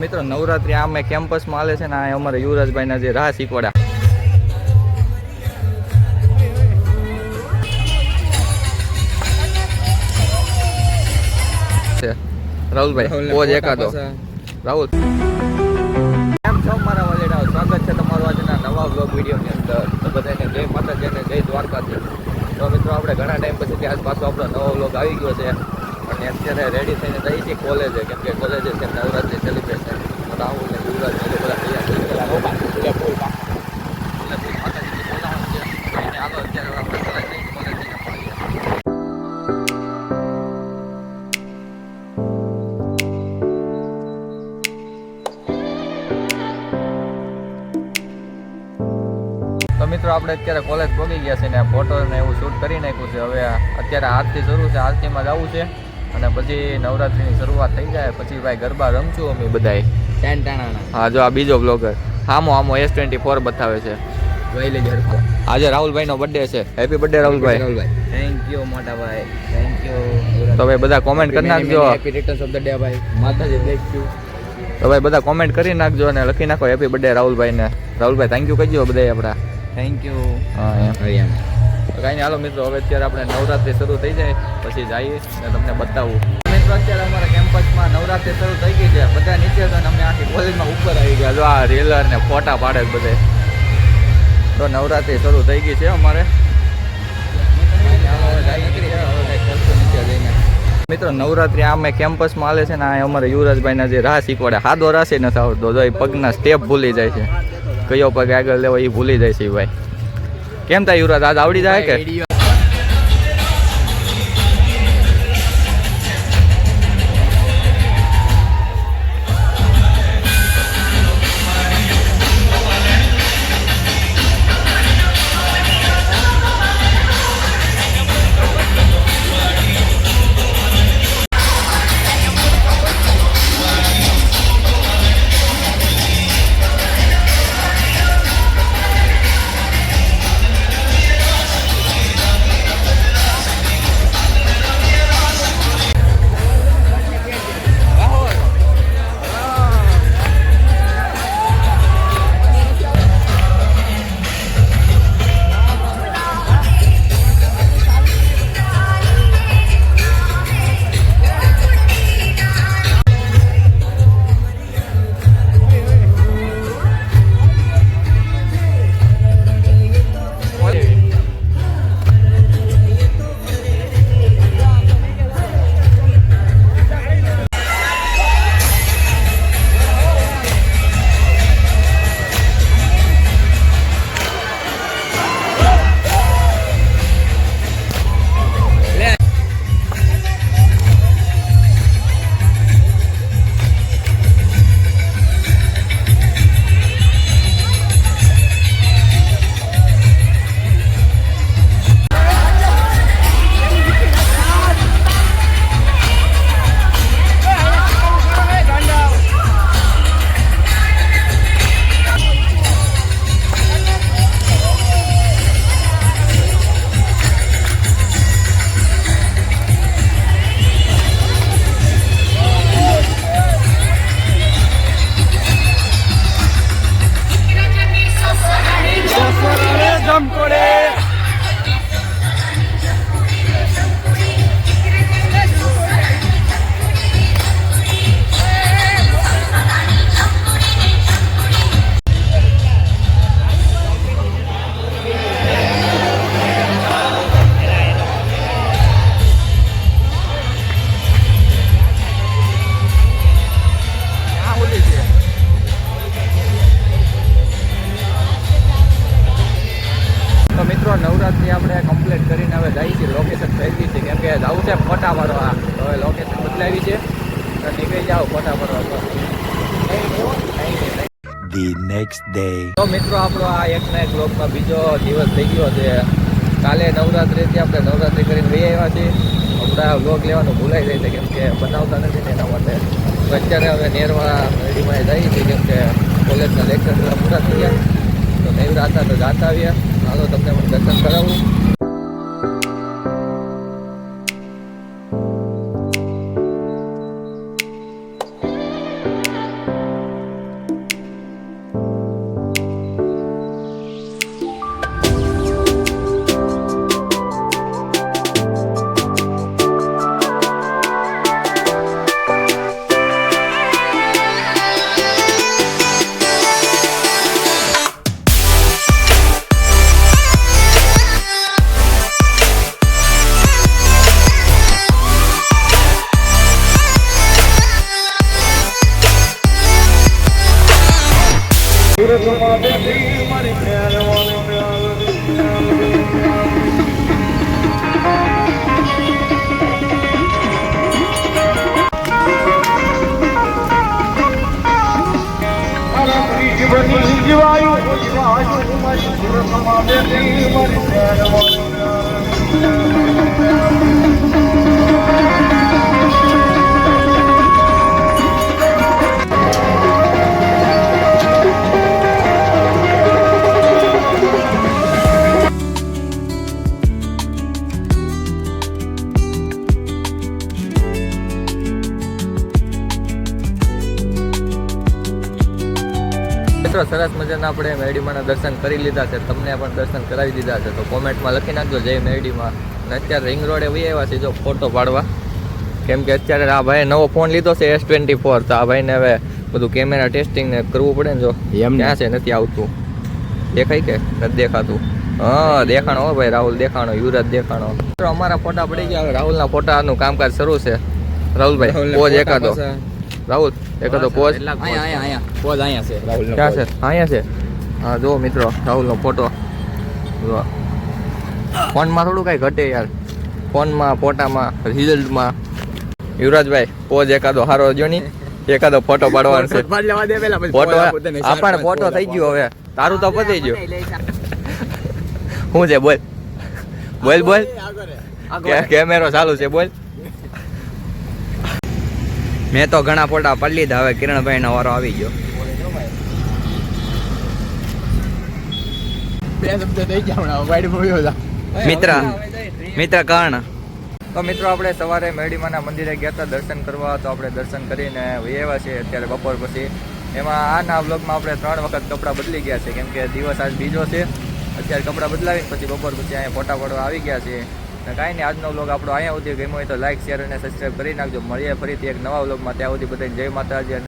મિત્રો નવરાત્રી આ અમે કેમ્પસમાં હાલે છે ને આ અમારે યુવરાજભાઈના જે રાહ શીખવાડ્યા છે રાહુલભાઈ પોજ એકાદો રાહુલ કેમ છો મારા વાલેડા સ્વાગત છે તમારું આજના નવા વ્લોગ વિડીયોની અંદર તો બધાને જય માતાજી અને જય દ્વારકાથી તો મિત્રો આપણે ઘણા ટાઈમ પછી આજ પાછો આપણો નવો વ્લોગ આવી ગયો છે અને અત્યારે રેડી થઈને જઈએ છીએ કોલેજે કેમ કે કોલેજે છે નવરાત્રી સેલિબ્રેશન રાહુલ ને યુવરાજ ને બધા તૈયાર થઈ ગયેલા માતાજીની બોલાવવાનું છે અને આગળ અત્યારે આપણે કોલેજ જઈને મળીએ. તો મિત્રો આપણે અત્યારે કોલેજ પહોંચી ગયા છે ને ફોટો ને એવું શૂટ કરી નાખ્યું છે. હવે અત્યારે આરતી શરૂ છે, આરતીમાં જવું છે અને પછી નવરાત્રીની શરૂઆત થઈ જાય પછી ભાઈ ગરબા રમશું અમે બધાએ. હા જો આ બીજો બ્લોગર આમો S24 બતાવે છે. આજે રાહુલભાઈ નો બર્થડે છે. Happy birthday Rahulbhai. Thank you મોટા ભાઈ, થેન્ક યુ. તો ભાઈ બધા કોમેન્ટ કરી નાખજો. Happy returns of the day ભાઈ. માતાજી બ્લેસ યુ. તો ભાઈ બધા કોમેન્ટ કરી નાખજો અને લખી નાખો હેપી બર્થડે રાહુલભાઈ ને. રાહુલભાઈ થેન્ક યુ કહેજો બધા આપણા. Thank you. હા એમ કાંઈ નહીં. હાલો મિત્રો હવે અત્યારે આપણે નવરાત્રી શરૂ થઈ જાય પછી જઈએ અને તમને બતાવું. મિત્રો અત્યારે અમારા કેમ્પસમાં નવરાત્રી શરૂ થઈ ગઈ છે. બધા નીચે છે અને અમે આખી કોલેજમાં ઉપર આવી ગયા. જો આ રીલર ને ફોટા પાડે બધે. તો નવરાત્રી શરૂ થઈ ગઈ છે અમારે. મિત્રો નવરાત્રી આ અમે કેમ્પસમાં હાલે છે ને આ અમારે યુવરાજભાઈના જે રાહ શીખવાડે હાદો રાહ છે નથી આવડતો. જો એ પગના સ્ટેપ ભૂલી જાય છે, કયો પગ આગળ લેવો એ ભૂલી જાય છે ભાઈ. કેમ થાય યુવરાજ, આજ આવડી જાય કે? નવરાત્રી આપણે કમ્પ્લીટ કરીને હવે જઈએ છીએ. લોકેશન થઈ ગઈ છે કેમ કે જવું છે ફોટા પાડવા. હવે લોકેશન બદલાવી છે તો નીકળી જાઓ ફોટા પાડવા. The next day. તો મિત્રો આપણો આ એકના એક બ્લોગમાં બીજો દિવસ થઈ ગયો છે. કાલે નવરાત્રીથી આપણે નવરાત્રી કરીને વહી આવ્યા છીએ. હમણાં બ્લોગ લેવાનું ભૂલાઈ જાય છે કેમ કે બનાવતા નથી ને એના માટે. તો અત્યારે હવે નેરવા રેડીમાં જઈએ છીએ કેમ કે કોલેજના લેક્ચર પૂરા થઈ ગયા. તો નેવરા હતા તો જાતા આવ્યા. હાલો તમને હું દર્શન કરાવું. મિત્રો સરસ મજાના આપણે મેરડીમાંના દર્શન કરી લીધા છે, તમને પણ દર્શન કરાવી દીધા છે. તો કોમેન્ટમાં લખી નાખજો જય મેરડીમાં. અને અત્યારે રિંગ રોડે વહી આવ્યા છે જો ફોટો પાડવા, કેમ કે અત્યારે આ ભાઈ નવો ફોન લીધો છે S24. તો આ ભાઈને હવે બધું કેમેરા ટેસ્ટિંગ ને કરવું પડે ને. જો ક્યાં છે, નથી આવતું, દેખાય કે નથી દેખાતું? હા દેખાણો હો ભાઈ, રાહુલ દેખાણો, યુવરાજ દેખાણો. મિત્રો અમારા ફોટા પડી ગયા, હવે રાહુલના ફોટાનું કામકાજ શરૂ છે. રાહુલભાઈ પોઝ એકાદો, રાહુલ એકાદો પોઝ. અહીંયા પોઝ અહીંયા છે રાહુલ. ક્યાં છે? અહીંયા છે. હા જો મિત્રો રાહુલનો ફોટો. જો ફોનમાં થોડું કાંઈ ઘટે યાર, ફોનમાં ફોટામાં રિઝલ્ટમાં. યુવરાજભાઈ પોઝ એકાદો હારો જો ની, એકાદો ફોટો પાડવાનો છે. ફોટો આપણને ફોટો થઈ ગયો, હવે તારું તો પતી ગયું. શું છે બોલ બોલ બોલ, કેમેરો ચાલુ છે બોલ. મેં તો ઘણા ફોટા પાડી લીધા, હવે કિરણભાઈ નો વારો આવી ગયો. મિત્ર કર્ણ. તો મિત્રો આપણે સવારે મેરડીમાંના મંદિરે ગયા હતા દર્શન કરવા. તો આપણે દર્શન કરીને આવ્યા છીએ અત્યારે બપોર પછી. એમાં આના વ્લોગમાં આપણે 3 વખત કપડાં બદલી ગયા છે, કેમ કે દિવસ આજ બીજો છે. અત્યારે કપડાં બદલાવીને પછી બપોર પછી અહીંયા ફોટા પાડવા આવી ગયા છે. કાંઈ નહીં, આજનો વ્લોગ આપણો અહીંયા સુધી ગમ્યો હોય તો લાઈક શેર અને સબસ્ક્રાઈબ કરી નાખજો. મળીએ ફરીથી એક નવા વ્લોગમાં. ત્યાં સુધી બધાને જય માતાજી અને